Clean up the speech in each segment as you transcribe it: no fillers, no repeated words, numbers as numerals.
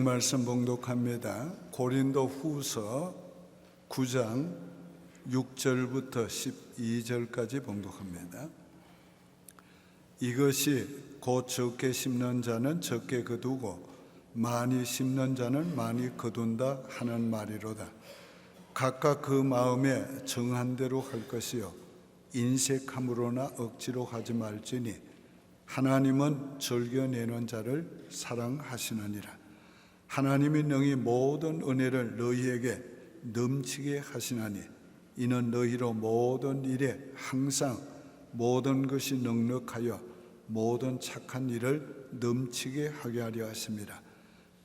성경 말씀 봉독합니다. 고린도 후서 9장 6절부터 12절까지 봉독합니다. 이것이 곧 적게 심는 자는 적게 거두고 많이 심는 자는 많이 거둔다 하는 말이로다. 각각 그 마음에 정한 대로 할 것이요 인색함으로나 억지로 하지 말지니 하나님은 즐겨내는 자를 사랑하시느니라. 하나님이 능히 모든 은혜를 너희에게 넘치게 하시나니 이는 너희로 모든 일에 항상 모든 것이 넉넉하여 모든 착한 일을 넘치게 하게 하려 하심이라.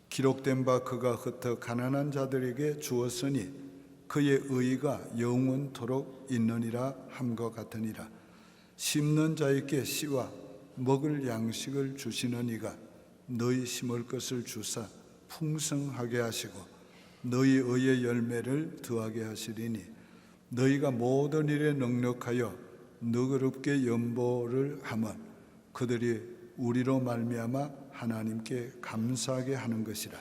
기록된 바 그가 흩어 가난한 자들에게 주었으니 그의 의가 영원토록 있느니라 함과 같으니라. 심는 자에게 씨와 먹을 양식을 주시는 이가 너희 심을 것을 주사 풍성하게 하시고 너희 의의 열매를 더하게 하시리니 너희가 모든 일에 넉넉하여 너그럽게 연보를 하면 그들이 우리로 말미암아 하나님께 감사하게 하는 것이라.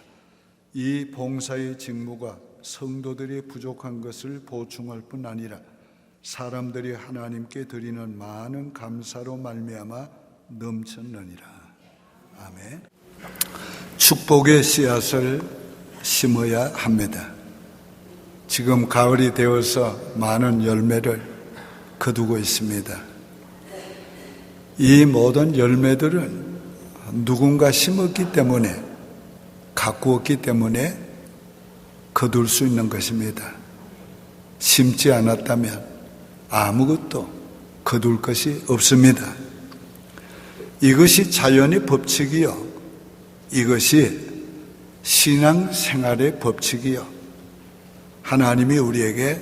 이 봉사의 직무가 성도들이 부족한 것을 보충할 뿐 아니라 사람들이 하나님께 드리는 많은 감사로 말미암아 넘쳤느니라. 아멘. 축복의 씨앗을 심어야 합니다. 지금 가을이 되어서 많은 열매를 거두고 있습니다. 이 모든 열매들은 누군가 심었기 때문에 가꾸었기 때문에 거둘 수 있는 것입니다. 심지 않았다면 아무것도 거둘 것이 없습니다. 이것이 자연의 법칙이요, 이것이 신앙생활의 법칙이요, 하나님이 우리에게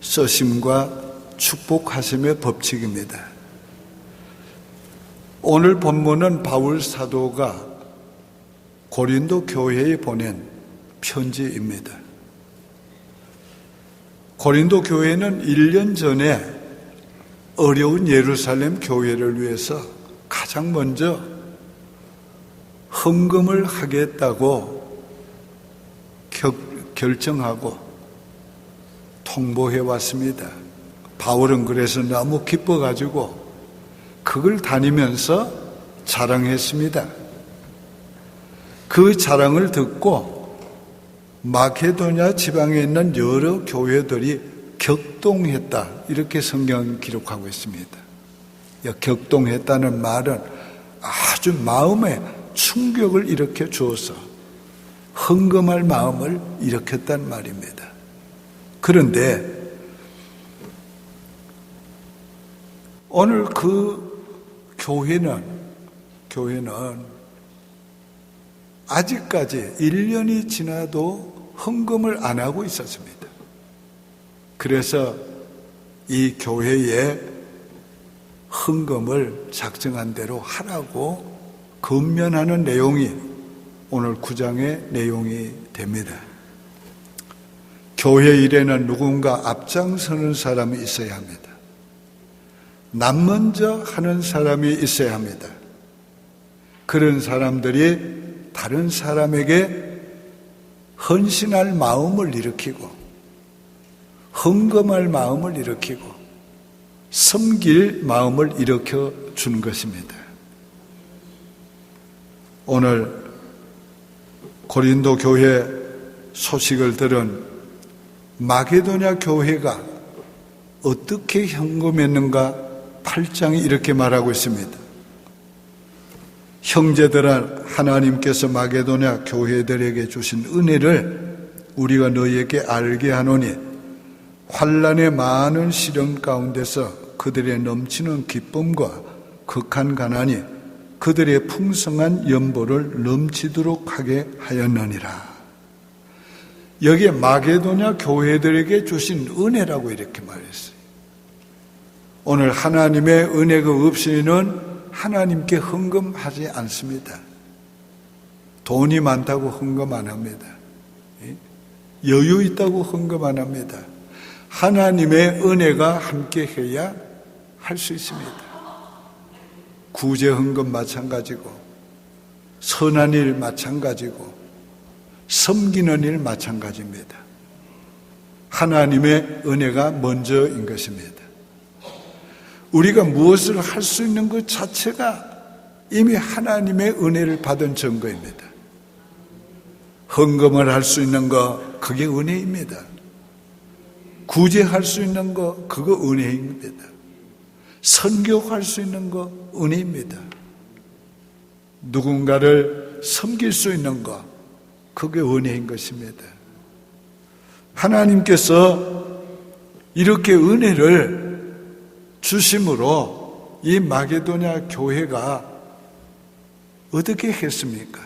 쓰심과 축복하심의 법칙입니다. 오늘 본문은 바울 사도가 고린도 교회에 보낸 편지입니다. 고린도 교회는 1년 전에 어려운 예루살렘 교회를 위해서 가장 먼저 헌금을 하겠다고 결정하고 통보해 왔습니다. 바울은 그래서 너무 기뻐가지고 그걸 다니면서 자랑했습니다. 그 자랑을 듣고 마케도냐 지방에 있는 여러 교회들이 격동했다, 이렇게 성경은 기록하고 있습니다. 격동했다는 말은 아주 마음에 충격을 일으켜 주어서 헌금할 마음을 일으켰단 말입니다. 그런데 오늘 그 교회는 아직까지 1년이 지나도 헌금을 안 하고 있었습니다. 그래서 이 교회에 헌금을 작정한 대로 하라고 권면하는 내용이 오늘 9장의 내용이 됩니다. 교회 일에는 누군가 앞장서는 사람이 있어야 합니다. 남 먼저 하는 사람이 있어야 합니다. 그런 사람들이 다른 사람에게 헌신할 마음을 일으키고 헌금할 마음을 일으키고 섬길 마음을 일으켜 주는 것입니다. 오늘 고린도 교회 소식을 들은 마게도냐 교회가 어떻게 헌금했는가 8장이 이렇게 말하고 있습니다. 형제들아, 하나님께서 마게도냐 교회들에게 주신 은혜를 우리가 너희에게 알게 하노니 환난의 많은 시련 가운데서 그들의 넘치는 기쁨과 극한 가난이 그들의 풍성한 연보를 넘치도록 하게 하였느니라. 여기에 마게도냐 교회들에게 주신 은혜라고 이렇게 말했어요. 오늘 하나님의 은혜가 없이는 하나님께 헌금하지 않습니다. 돈이 많다고 헌금 안 합니다. 여유 있다고 헌금 안 합니다. 하나님의 은혜가 함께 해야 할 수 있습니다. 구제 헌금 마찬가지고 선한 일 마찬가지고 섬기는 일 마찬가지입니다. 하나님의 은혜가 먼저인 것입니다. 우리가 무엇을 할 수 있는 것 자체가 이미 하나님의 은혜를 받은 증거입니다. 헌금을 할 수 있는 것, 그게 은혜입니다. 구제할 수 있는 것, 그거 은혜입니다. 선교할 수 있는 것, 은혜입니다. 누군가를 섬길 수 있는 것, 그게 은혜인 것입니다. 하나님께서 이렇게 은혜를 주심으로 이 마게도냐 교회가 어떻게 했습니까?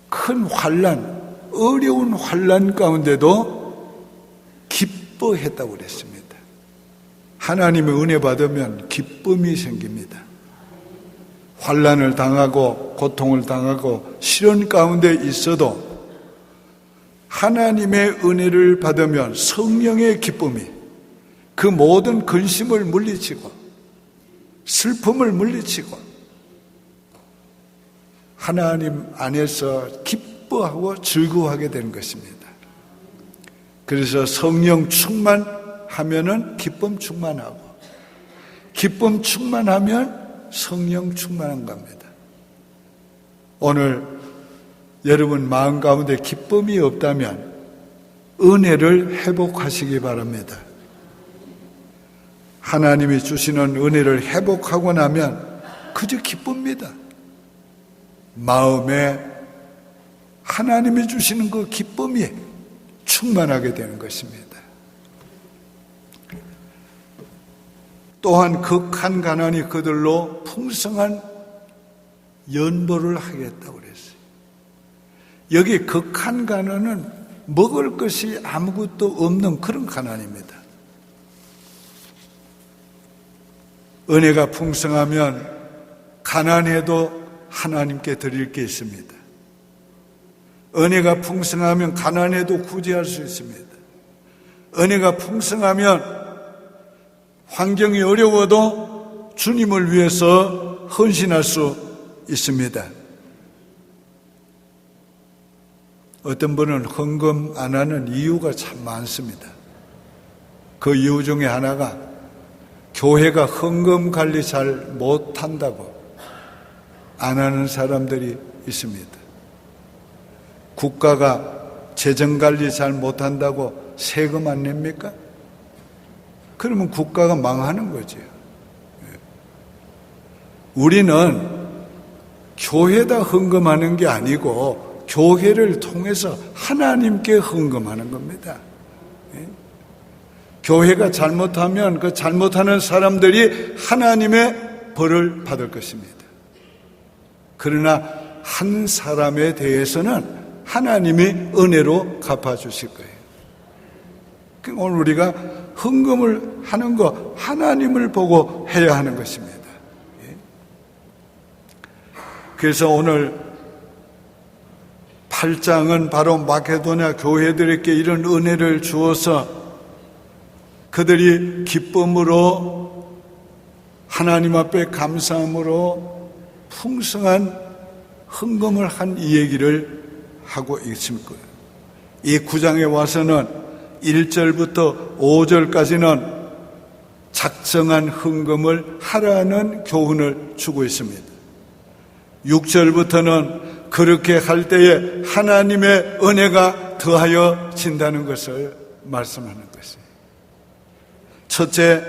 큰 환난, 어려운 환난 가운데도 기뻐했다고 그랬습니다. 하나님의 은혜 받으면 기쁨이 생깁니다. 환난을 당하고 고통을 당하고 시련 가운데 있어도 하나님의 은혜를 받으면 성령의 기쁨이 그 모든 근심을 물리치고 슬픔을 물리치고 하나님 안에서 기뻐하고 즐거워하게 되는 것입니다. 그래서 성령 충만하면은 기쁨 충만하고 기쁨 충만하면 성령 충만한 겁니다. 오늘 여러분 마음 가운데 기쁨이 없다면 은혜를 회복하시기 바랍니다. 하나님이 주시는 은혜를 회복하고 나면 그저 기쁩니다. 마음에 하나님이 주시는 그 기쁨이 충만하게 되는 것입니다. 또한 극한 가난이 그들로 풍성한 연보를 하겠다고 그랬어요. 여기 극한 가난은 먹을 것이 아무것도 없는 그런 가난입니다. 은혜가 풍성하면 가난해도 하나님께 드릴 게 있습니다. 은혜가 풍성하면 가난해도 구제할 수 있습니다. 은혜가 풍성하면 환경이 어려워도 주님을 위해서 헌신할 수 있습니다. 어떤 분은 헌금 안 하는 이유가 참 많습니다. 그 이유 중에 하나가 교회가 헌금 관리 잘 못한다고 안 하는 사람들이 있습니다. 국가가 재정 관리 잘 못한다고 세금 안 냅니까? 그러면 국가가 망하는 거죠. 우리는 교회에다 헌금하는 게 아니고 교회를 통해서 하나님께 헌금하는 겁니다. 교회가 잘못하면 그 잘못하는 사람들이 하나님의 벌을 받을 것입니다. 그러나 한 사람에 대해서는 하나님이 은혜로 갚아주실 거예요. 오늘 우리가 헌금을 하는 거 하나님을 보고 해야 하는 것입니다. 그래서 오늘 8장은 바로 마게도냐 교회들에게 이런 은혜를 주어서 그들이 기쁨으로 하나님 앞에 감사함으로 풍성한 헌금을 한 이 얘기를 하고 있을 거예요. 이 9장에 와서는 1절부터 5절까지는 작정한 헌금을 하라는 교훈을 주고 있습니다. 6절부터는 그렇게 할 때에 하나님의 은혜가 더하여 진다는 것을 말씀하는 것이에요. 첫째,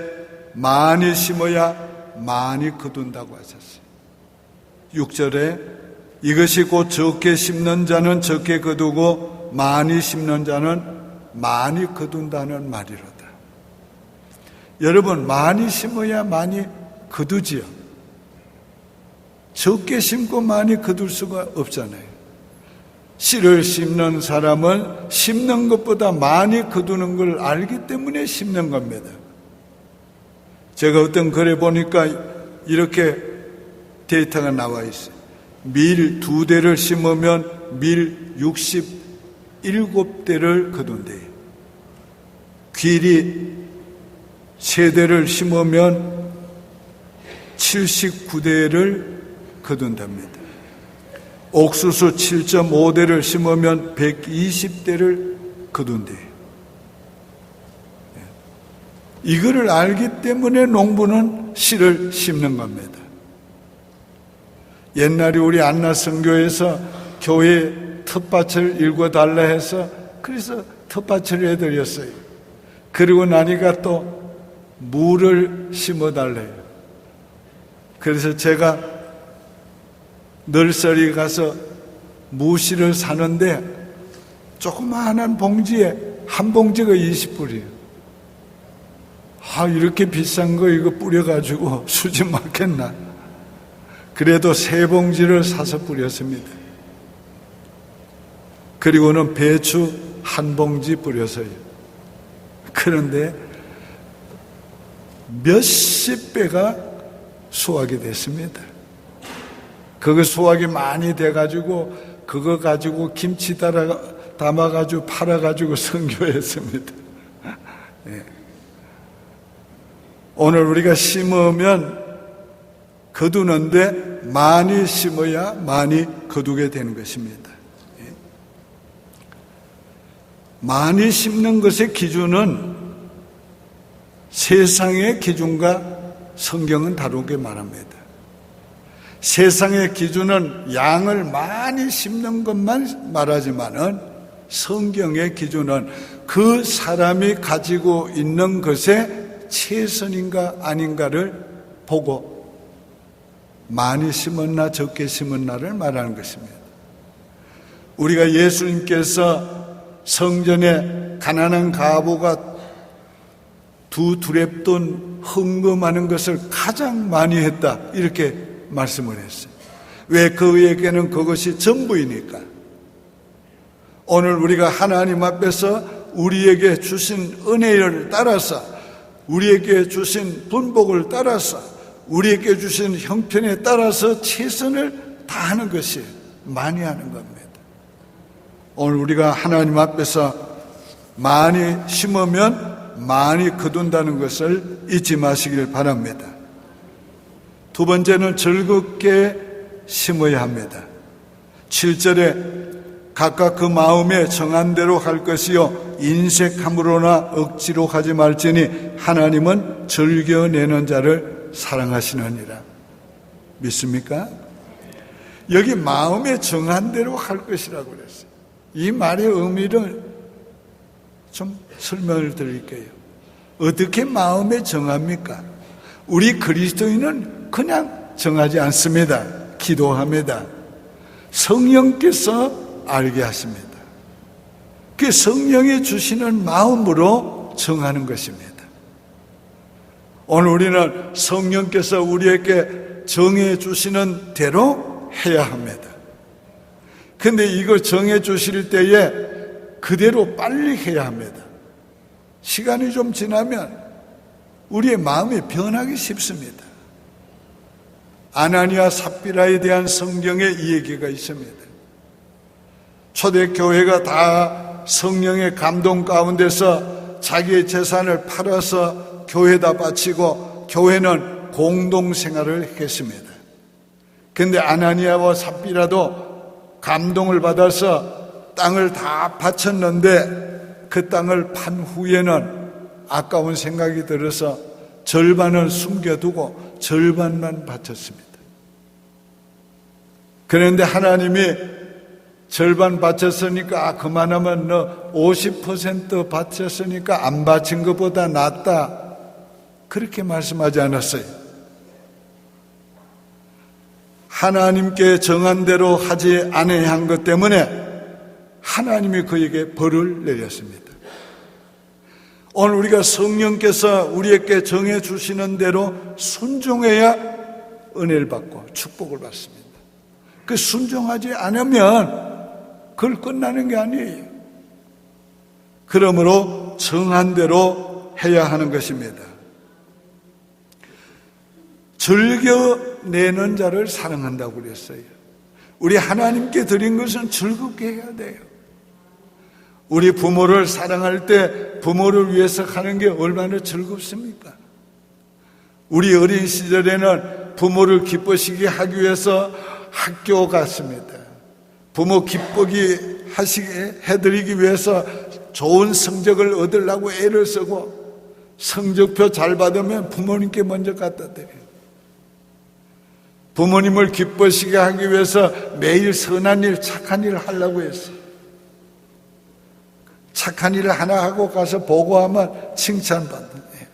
많이 심어야 많이 거둔다고 하셨어요. 6절에 이것이 곧 적게 심는 자는 적게 거두고 많이 심는 자는 많이 거둔다는 말이로다. 여러분, 많이 심어야 많이 거두지요. 적게 심고 많이 거둘 수가 없잖아요. 씨를 심는 사람은 심는 것보다 많이 거두는 걸 알기 때문에 심는 겁니다. 제가 어떤 글에 보니까 이렇게 데이터가 나와 있어요. 밀 2대를 심으면 밀 67대를 거둔대요. 귀리 3대를 심으면 79대를 거둔답니다. 옥수수 7.5대를 심으면 120대를 거둔대. 이거를 알기 때문에 농부는 씨를 심는 겁니다. 옛날에 우리 안나선교에서 교회 텃밭을 일궈달라 해서 그래서 텃밭을 해드렸어요. 그리고 나니까 또 물을 심어달래요. 그래서 제가 널서리 가서 무씨를 사는데 조그마한 봉지에 한 봉지가 20불이에요. 이렇게 비싼 거 이거 뿌려가지고 수지 맞겠나. 그래도 3봉지를 사서 뿌렸습니다. 그리고는 배추 1봉지 뿌려서요. 그런데 몇십 배가 수확이 됐습니다. 그거 수확이 많이 돼가지고 그거 가지고 김치 담아가지고 팔아가지고 선교했습니다. 네. 오늘 우리가 심으면 거두는데 많이 심어야 많이 거두게 되는 것입니다. 많이 심는 것의 기준은 세상의 기준과 성경은 다르게 말합니다. 세상의 기준은 양을 많이 심는 것만 말하지만은 성경의 기준은 그 사람이 가지고 있는 것에 최선인가 아닌가를 보고 많이 심었나 적게 심었나를 말하는 것입니다. 우리가 예수님께서 성전에 가난한 과부가 2두렙돈 헌금하는 것을 가장 많이 했다 이렇게 말씀을 했어요. 왜? 그에게는 그것이 전부이니까. 오늘 우리가 하나님 앞에서 우리에게 주신 은혜를 따라서 우리에게 주신 분복을 따라서 우리에게 주신 형편에 따라서 최선을 다하는 것이 많이 하는 겁니다. 오늘 우리가 하나님 앞에서 많이 심으면 많이 거둔다는 것을 잊지 마시길 바랍니다. 두 번째는 즐겁게 심어야 합니다. 7절에 각각 그 마음에 정한 대로 할 것이요 인색함으로나 억지로 하지 말지니 하나님은 즐겨내는 자를 사랑하시느니라. 믿습니까? 여기 마음에 정한 대로 할 것이라고 그랬어요. 이 말의 의미를 좀 설명을 드릴게요. 어떻게 마음에 정합니까? 우리 그리스도인은 그냥 정하지 않습니다. 기도합니다. 성령께서 알게 하십니다. 그 성령이 주시는 마음으로 정하는 것입니다. 오늘 우리는 성령께서 우리에게 정해 주시는 대로 해야 합니다. 근데 이걸 정해 주실 때에 그대로 빨리 해야 합니다. 시간이 좀 지나면 우리의 마음이 변하기 쉽습니다. 아나니아 삽비라에 대한 성경의 이 얘기가 있습니다. 초대교회가 다 성령의 감동 가운데서 자기의 재산을 팔아서 교회에다 바치고 교회는 공동생활을 했습니다. 그런데 아나니아와 삽비라도 감동을 받아서 땅을 다 바쳤는데 그 땅을 판 후에는 아까운 생각이 들어서 절반을 숨겨두고 절반만 바쳤습니다. 그런데 하나님이 절반 바쳤으니까 그만하면 너 50% 바쳤으니까 안 바친 것보다 낫다 그렇게 말씀하지 않았어요. 하나님께 정한 대로 하지 않아한 것 때문에 하나님이 그에게 벌을 내렸습니다. 오늘 우리가 성령께서 우리에게 정해 주시는 대로 순종해야 은혜를 받고 축복을 받습니다. 그 순종하지 않으면 그걸 끝나는 게 아니에요. 그러므로 정한 대로 해야 하는 것입니다. 즐겨내는 자를 사랑한다고 그랬어요. 우리 하나님께 드린 것은 즐겁게 해야 돼요. 우리 부모를 사랑할 때 부모를 위해서 하는 게 얼마나 즐겁습니까? 우리 어린 시절에는 부모를 기쁘시게 하기 위해서 학교 갔습니다. 부모 기쁘게 하시게 해드리기 위해서 좋은 성적을 얻으려고 애를 쓰고 성적표 잘 받으면 부모님께 먼저 갖다 드려요. 부모님을 기쁘시게 하기 위해서 매일 선한 일, 착한 일을 하려고 했어요. 착한 일을 하나 하고 가서 보고하면 칭찬받는 거예요.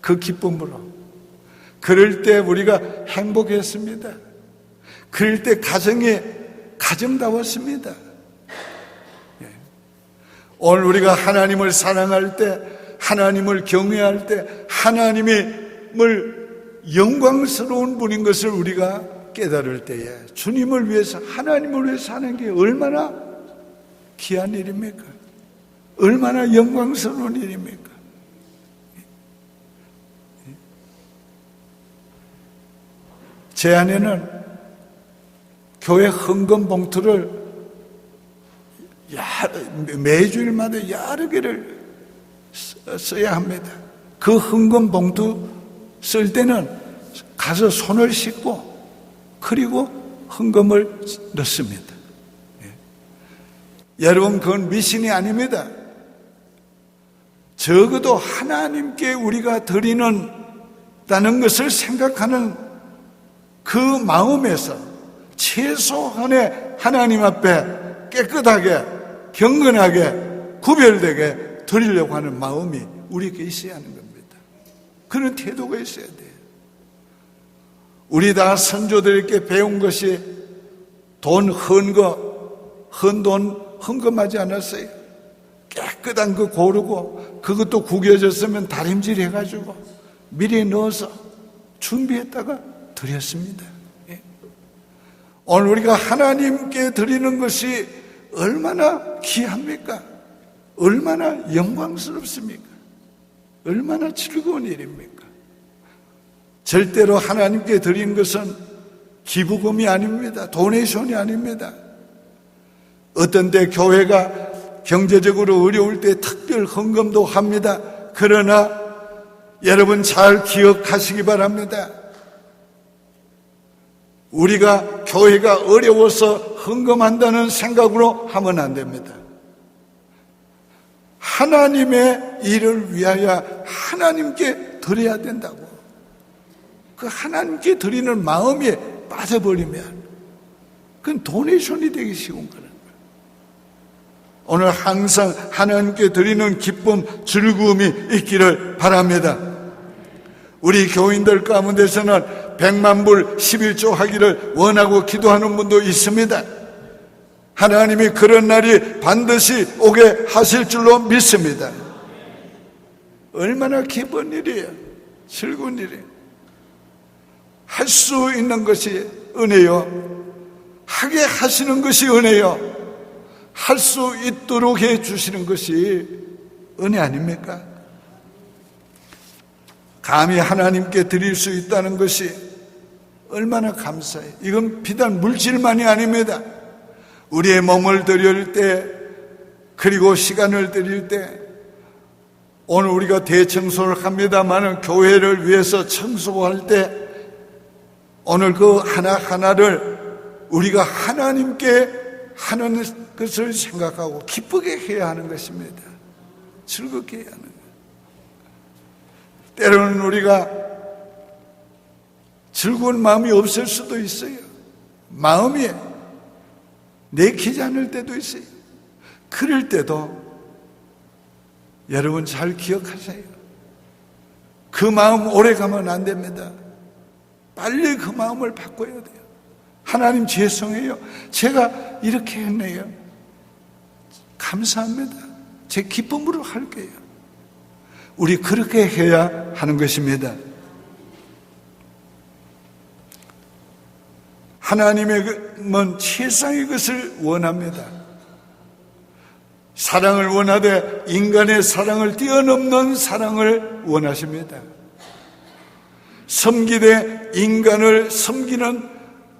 그 기쁨으로. 그럴 때 우리가 행복했습니다. 그럴 때 가정이 가정다웠습니다. 오늘 우리가 하나님을 사랑할 때, 하나님을 경외할 때, 하나님을 영광스러운 분인 것을 우리가 깨달을 때에 주님을 위해서, 하나님을 위해서 하는 게 얼마나 귀한 일입니까? 얼마나 영광스러운 일입니까? 제 아내는 교회 헌금 봉투를 매주일마다 여러 개를 써야 합니다. 그 헌금 봉투 쓸 때는 가서 손을 씻고 그리고 헌금을 넣습니다. 여러분, 그건 미신이 아닙니다. 적어도 하나님께 우리가 드리는다는 것을 생각하는 그 마음에서 최소한의 하나님 앞에 깨끗하게, 경건하게, 구별되게 드리려고 하는 마음이 우리에게 있어야 하는 겁니다. 그런 태도가 있어야 돼요. 우리 다 선조들에게 배운 것이 돈 헌돈 헌금하지 않았어요. 깨끗한 거 고르고 그것도 구겨졌으면 다림질 해가지고 미리 넣어서 준비했다가 드렸습니다. 오늘 우리가 하나님께 드리는 것이 얼마나 귀합니까? 얼마나 영광스럽습니까? 얼마나 즐거운 일입니까? 절대로 하나님께 드리는 것은 기부금이 아닙니다. 도네이션이 아닙니다. 어떤 때 교회가 경제적으로 어려울 때 특별 헌금도 합니다. 그러나 여러분 잘 기억하시기 바랍니다. 우리가 교회가 어려워서 헌금한다는 생각으로 하면 안 됩니다. 하나님의 일을 위하여 하나님께 드려야 된다고. 그 하나님께 드리는 마음이 빠져버리면 그건 도네이션이 되기 쉬운 거예요. 오늘 항상 하나님께 드리는 기쁨, 즐거움이 있기를 바랍니다. 우리 교인들 가운데서는 100만 불 11조 하기를 원하고 기도하는 분도 있습니다. 하나님이 그런 날이 반드시 오게 하실 줄로 믿습니다. 얼마나 기쁜 일이에요. 즐거운 일이에요. 할 수 있는 것이 은혜요. 하게 하시는 것이 은혜요. 할 수 있도록 해 주시는 것이 은혜 아닙니까? 감히 하나님께 드릴 수 있다는 것이 얼마나 감사해요. 이건 비단 물질만이 아닙니다. 우리의 몸을 드릴 때, 그리고 시간을 드릴 때, 오늘 우리가 대청소를 합니다마는 교회를 위해서 청소할 때 오늘 그 하나하나를 우리가 하나님께 하는 것을 생각하고 기쁘게 해야 하는 것입니다. 즐겁게 해야 하는 것. 때로는 우리가 즐거운 마음이 없을 수도 있어요. 마음이 내키지 않을 때도 있어요. 그럴 때도 여러분 잘 기억하세요. 그 마음 오래 가면 안 됩니다. 빨리 그 마음을 바꿔야 돼요. 하나님 죄송해요. 제가 이렇게 했네요. 감사합니다. 제 기쁨으로 할게요. 우리 그렇게 해야 하는 것입니다. 하나님은 최상의 것을 원합니다. 사랑을 원하되 인간의 사랑을 뛰어넘는 사랑을 원하십니다. 섬기되 인간을 섬기는,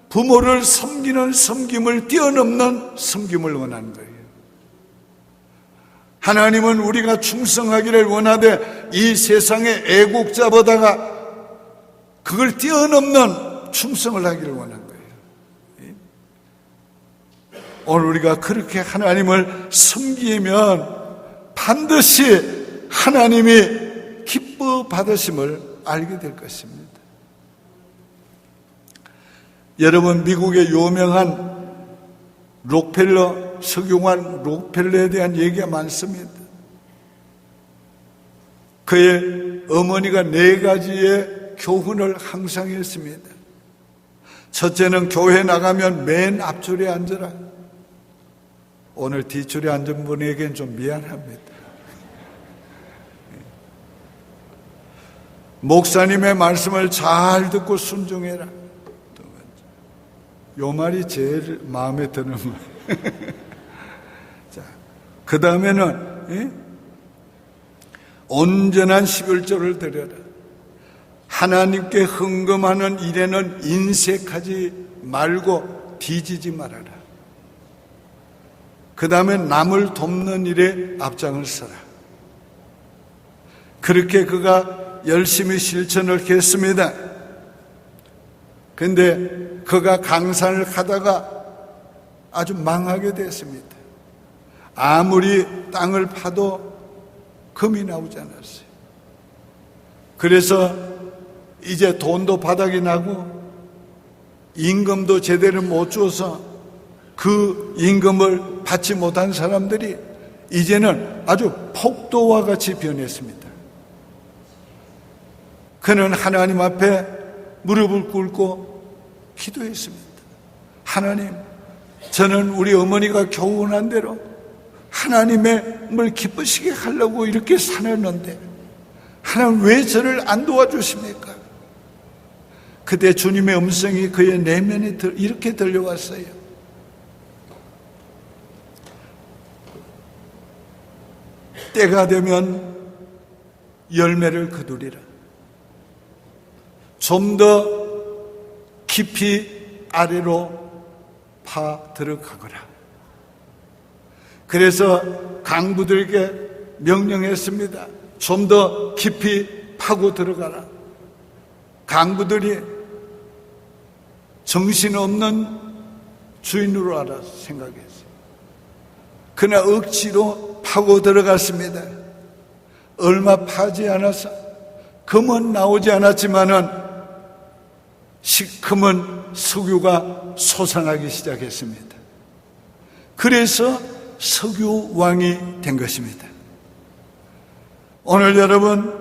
부모를 섬기는 섬김을 뛰어넘는 섬김을 원하는 거예요. 하나님은 우리가 충성하기를 원하되 이 세상의 애국자보다가 그걸 뛰어넘는 충성을 하기를 원한 거예요. 오늘 우리가 그렇게 하나님을 섬기면 반드시 하나님이 기뻐 받으심을 알게 될 것입니다. 여러분, 미국의 유명한 록펠러, 석유관 록펠러에 대한 얘기가 많습니다. 그의 어머니가 4가지의 교훈을 항상 했습니다. 첫째는 교회 나가면 맨 앞줄에 앉아라. 오늘 뒷줄에 앉은 분에게는 좀 미안합니다. 목사님의 말씀을 잘 듣고 순종해라. 요 말이 제일 마음에 드는 말. 자, 그 다음에는 온전한 11조를 드려라. 하나님께 헌금하는 일에는 인색하지 말고 뒤지지 말아라. 그 다음에 남을 돕는 일에 앞장을 서라. 그렇게 그가 열심히 실천을 했습니다. 그런데 그가 강산을 가다가 아주 망하게 됐습니다. 아무리 땅을 파도 금이 나오지 않았어요. 그래서 이제 돈도 바닥이 나고 임금도 제대로 못 줘서 그 임금을 받지 못한 사람들이 이제는 아주 폭도와 같이 변했습니다. 그는 하나님 앞에 무릎을 꿇고 기도했습니다. 하나님, 저는 우리 어머니가 교훈한 대로 하나님을 기쁘시게 하려고 이렇게 살았는데 하나님 왜 저를 안 도와주십니까? 그때 주님의 음성이 그의 내면에 이렇게 들려왔어요. 때가 되면 열매를 거두리라. 좀 더 깊이 아래로 파 들어가거라. 그래서 강부들에게 명령했습니다. 좀 더 깊이 파고 들어가라. 강부들이 정신없는 주인으로 알아서 생각했어요. 그러나 억지로 파고 들어갔습니다. 얼마 파지 않아서 금은 나오지 않았지만은 시커먼 석유가 솟아나기 시작했습니다. 그래서 석유왕이 된 것입니다. 오늘 여러분,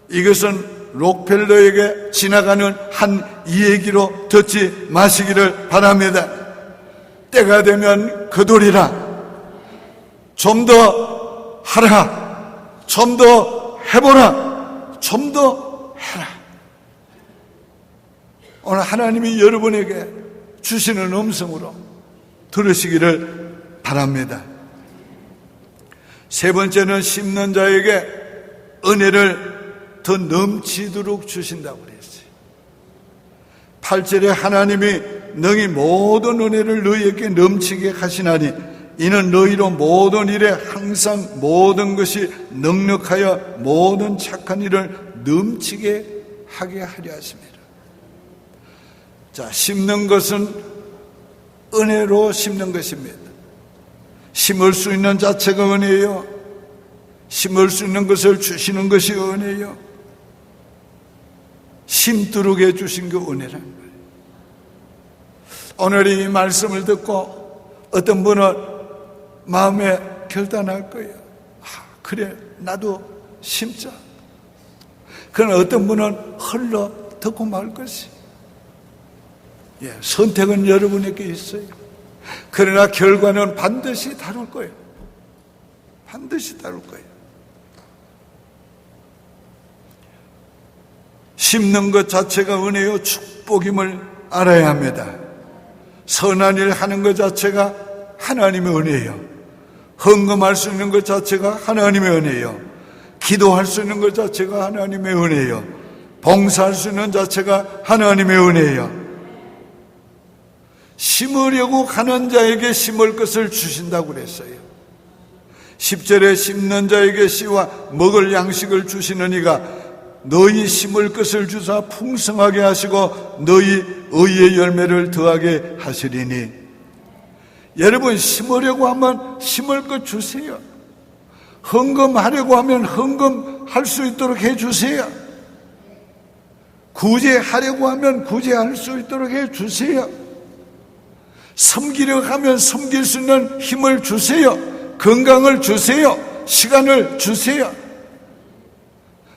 이것은 록펠러에게 지나가는 한 이야기로 듣지 마시기를 바랍니다. 때가 되면 거두리라. 좀 더 하라. 좀 더 해보라. 좀 더 해라. 오늘 하나님이 여러분에게 주시는 음성으로 들으시기를 바랍니다. 세 번째는 심는 자에게 은혜를 더 넘치도록 주신다고 그랬어요. 8절에 하나님이 너희 모든 은혜를 너희에게 넘치게 하시나니 이는 너희로 모든 일에 항상 모든 것이 넉넉하여 모든 착한 일을 넘치게 하게 하려 하십니다. 자, 심는 것은 은혜로 심는 것입니다. 심을 수 있는 자체가 은혜예요. 심을 수 있는 것을 주시는 것이 은혜예요. 심두르게 주신 게 은혜라는 거예요. 오늘 이 말씀을 듣고 어떤 분은 마음에 결단할 거예요. 그래, 나도 심자. 그러나 어떤 분은 흘러 듣고 말 것이. 선택은 여러분에게 있어요. 그러나 결과는 반드시 다룰 거예요. 반드시 다룰 거예요. 심는 것 자체가 은혜요 축복임을 알아야 합니다. 선한 일 하는 것 자체가 하나님의 은혜예요. 헌금할 수 있는 것 자체가 하나님의 은혜예요. 기도할 수 있는 것 자체가 하나님의 은혜예요. 봉사할 수 있는 자체가 하나님의 은혜예요. 심으려고 가는 자에게 심을 것을 주신다고 그랬어요. 10절에 심는 자에게 씨와 먹을 양식을 주시는 이가 너희 심을 것을 주사 풍성하게 하시고 너희 의의 열매를 더하게 하시리니. 여러분 심으려고 하면 심을 것 주세요. 헌금하려고 하면 헌금할 수 있도록 해주세요. 구제하려고 하면 구제할 수 있도록 해주세요. 섬기려고 하면 섬길 수 있는 힘을 주세요. 건강을 주세요. 시간을 주세요.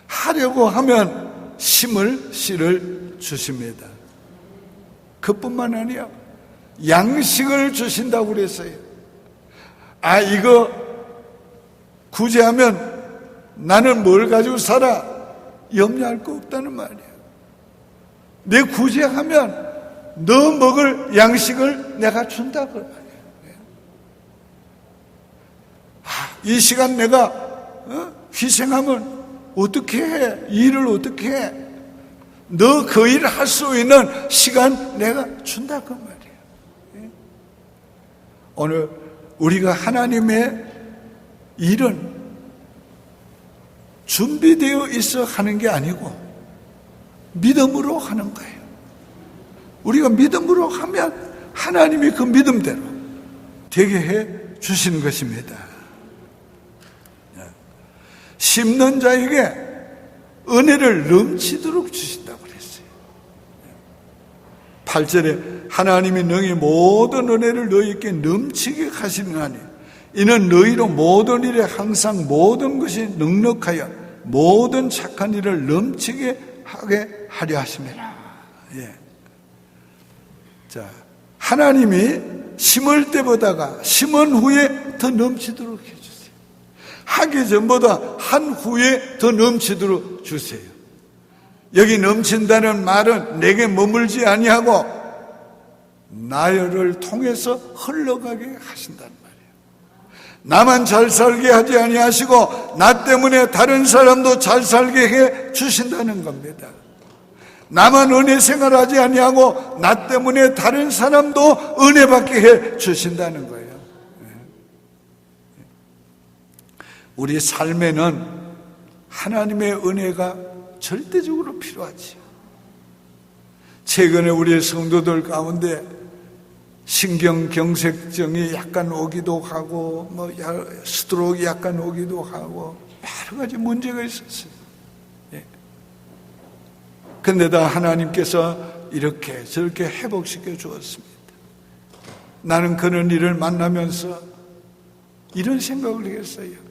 하려고 하면 심을 씨를 주십니다. 그뿐만 아니야. 양식을 주신다고 그랬어요. 이거 구제하면 나는 뭘 가지고 살아? 염려할 거 없다는 말이야. 내 구제하면 너 먹을 양식을 내가 준다고 말이야. 이 시간 내가 희생하면 어떻게 해? 일을 어떻게 해? 너 그 일을 할 수 있는 시간 내가 준다고 말이야. 오늘 우리가 하나님의 일은 준비되어 있어 하는 게 아니고 믿음으로 하는 거예요. 우리가 믿음으로 하면 하나님이 그 믿음대로 되게 해 주시는 것입니다. 심는 자에게 은혜를 넘치도록 주신다고 그랬어요. 8절에 하나님이 너희 모든 은혜를 너희에게 넘치게 하시느니 이는 너희로 모든 일에 항상 모든 것이 넉넉하여 모든 착한 일을 넘치게 하게 하려 하심이라. 자, 하나님이 심을 때보다가 심은 후에 더 넘치도록 해주세요. 하기 전보다 한 후에 더 넘치도록 주세요. 여기 넘친다는 말은 내게 머물지 아니하고 나를 통해서 흘러가게 하신다는 말이에요. 나만 잘 살게 하지 아니하시고 나 때문에 다른 사람도 잘 살게 해 주신다는 겁니다. 나만 은혜 생활하지 아니하고 나 때문에 다른 사람도 은혜 받게 해 주신다는 거예요. 우리 삶에는 하나님의 은혜가 절대적으로 필요하지. 최근에 우리 성도들 가운데 신경경색증이 약간 오기도 하고 스트로크가 약간 오기도 하고 여러 가지 문제가 있었어요. 근데다 하나님께서 이렇게 저렇게 회복시켜 주었습니다. 나는 그런 일을 만나면서 이런 생각을 했어요.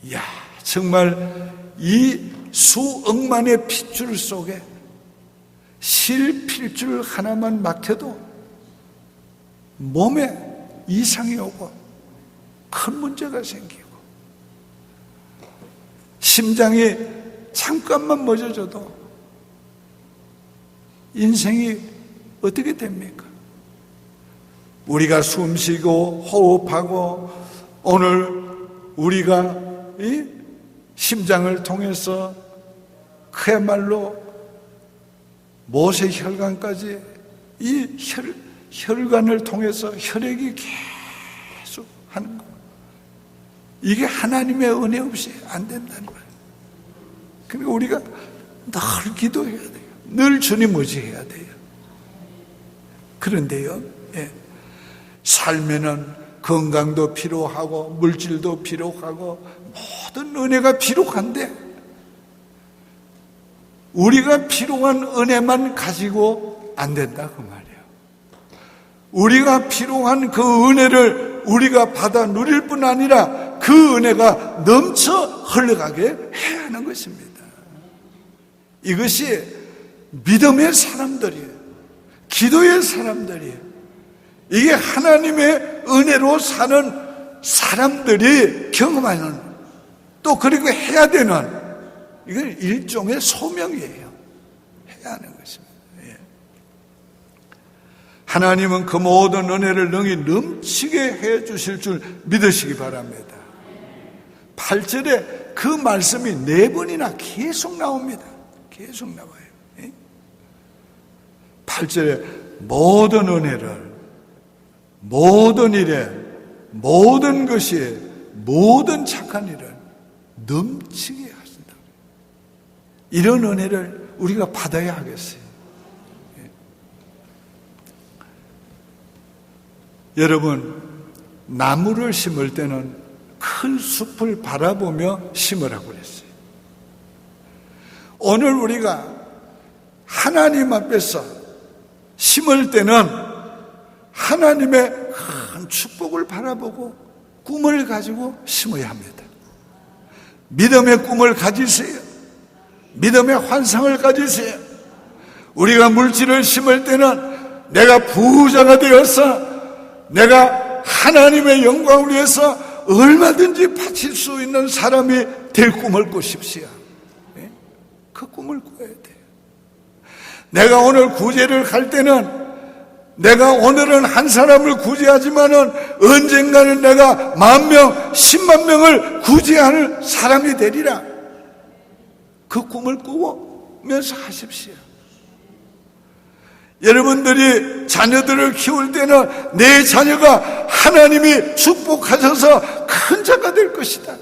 이야, 정말 이 수억만의 핏줄 속에 실핏줄 하나만 막혀도 몸에 이상이 오고 큰 문제가 생기고 심장이 잠깐만 멎어져도 인생이 어떻게 됩니까? 우리가 숨쉬고 호흡하고 오늘 우리가 이 심장을 통해서 그야말로 모세혈관까지 이 혈관을 통해서 혈액이 계속 하는 거. 이게 하나님의 은혜 없이 안 된다는 거예요. 그러니까 우리가 늘 기도해야 돼요. 늘 주님 의지해야 돼요. 그런데요, 삶에는 건강도 필요하고 물질도 필요하고 모든 은혜가 필요한데 우리가 필요한 은혜만 가지고 안 된다 그 말이에요. 우리가 필요한 그 은혜를 우리가 받아 누릴 뿐 아니라 그 은혜가 넘쳐 흘러가게 해야 하는 것입니다. 이것이 믿음의 사람들이에요. 기도의 사람들이에요. 이게 하나님의 은혜로 사는 사람들이 경험하는 또 그리고 해야 되는 이건 일종의 소명이에요. 해야 하는 것입니다. 하나님은 그 모든 은혜를 능히 넘치게 해 주실 줄 믿으시기 바랍니다. 8절에 그 말씀이 4번이나 계속 나옵니다. 계속 나와요. 8절에 모든 은혜를 모든 일에 모든 것이 모든 착한 일을 넘치게 하신다. 이런 은혜를 우리가 받아야 하겠어요. 여러분, 나무를 심을 때는 큰 숲을 바라보며 심으라고 그랬어요. 오늘 우리가 하나님 앞에서 심을 때는 하나님의 큰 축복을 바라보고 꿈을 가지고 심어야 합니다. 믿음의 꿈을 가지세요. 믿음의 환상을 가지세요. 우리가 물질을 심을 때는 내가 부자가 되어서 내가 하나님의 영광을 위해서 얼마든지 바칠 수 있는 사람이 될 꿈을 꾸십시오. 그 꿈을 꿔야 돼요. 내가 오늘 구제를 갈 때는 내가 오늘은 한 사람을 구제하지만은 언젠가는 내가 10,000명, 10만 명을 구제하는 사람이 되리라. 그 꿈을 꾸면서 하십시오. 여러분들이 자녀들을 키울 때는 내 자녀가 하나님이 축복하셔서 큰 자가 될 것이다.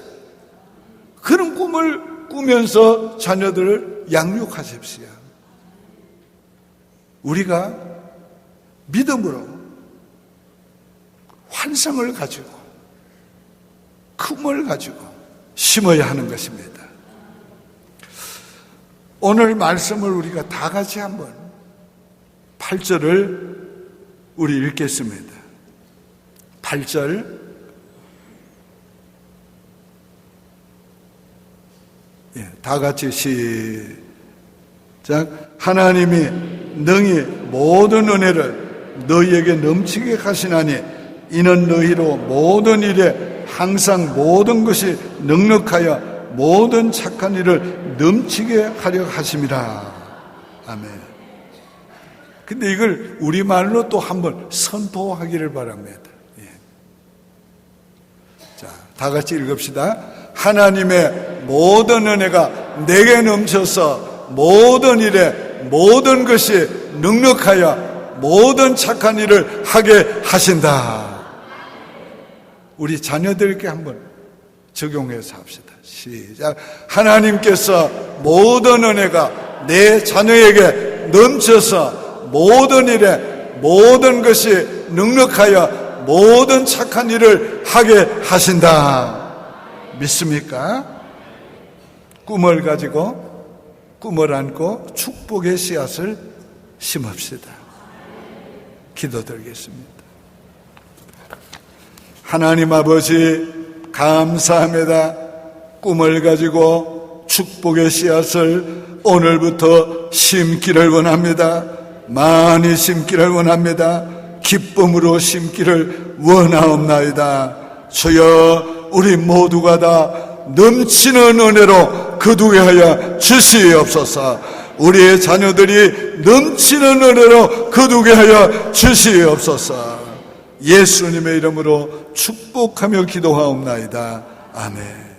그런 꿈을 꾸면서 자녀들을 양육하십시오. 우리가 믿음으로 환상을 가지고 꿈을 가지고 심어야 하는 것입니다. 오늘 말씀을 우리가 다 같이 한번 8절을 우리 읽겠습니다. 8절 다 같이 시작. 하나님이 능히 모든 은혜를 너희에게 넘치게 하시나니 이는 너희로 모든 일에 항상 모든 것이 넉넉하여 모든 착한 일을 넘치게 하려 하심이라. 아멘. 근데 이걸 우리말로 또 한번 선포하기를 바랍니다. 자, 다 같이 읽읍시다. 하나님의 모든 은혜가 내게 넘쳐서 모든 일에 모든 것이 넉넉하여 모든 착한 일을 하게 하신다. 우리 자녀들께 한번 적용해서 합시다. 시작. 하나님께서 모든 은혜가 내 자녀에게 넘쳐서 모든 일에 모든 것이 넉넉하여 모든 착한 일을 하게 하신다. 믿습니까? 꿈을 가지고 꿈을 안고 축복의 씨앗을 심읍시다. 기도드리겠습니다. 하나님 아버지 감사합니다. 꿈을 가지고 축복의 씨앗을 오늘부터 심기를 원합니다. 많이 심기를 원합니다. 기쁨으로 심기를 원하옵나이다. 주여, 우리 모두가 다 넘치는 은혜로 거두게 하여 주시옵소서. 우리의 자녀들이 넘치는 은혜로 거두게 하여 주시옵소서. 예수님의 이름으로 축복하며 기도하옵나이다. 아멘.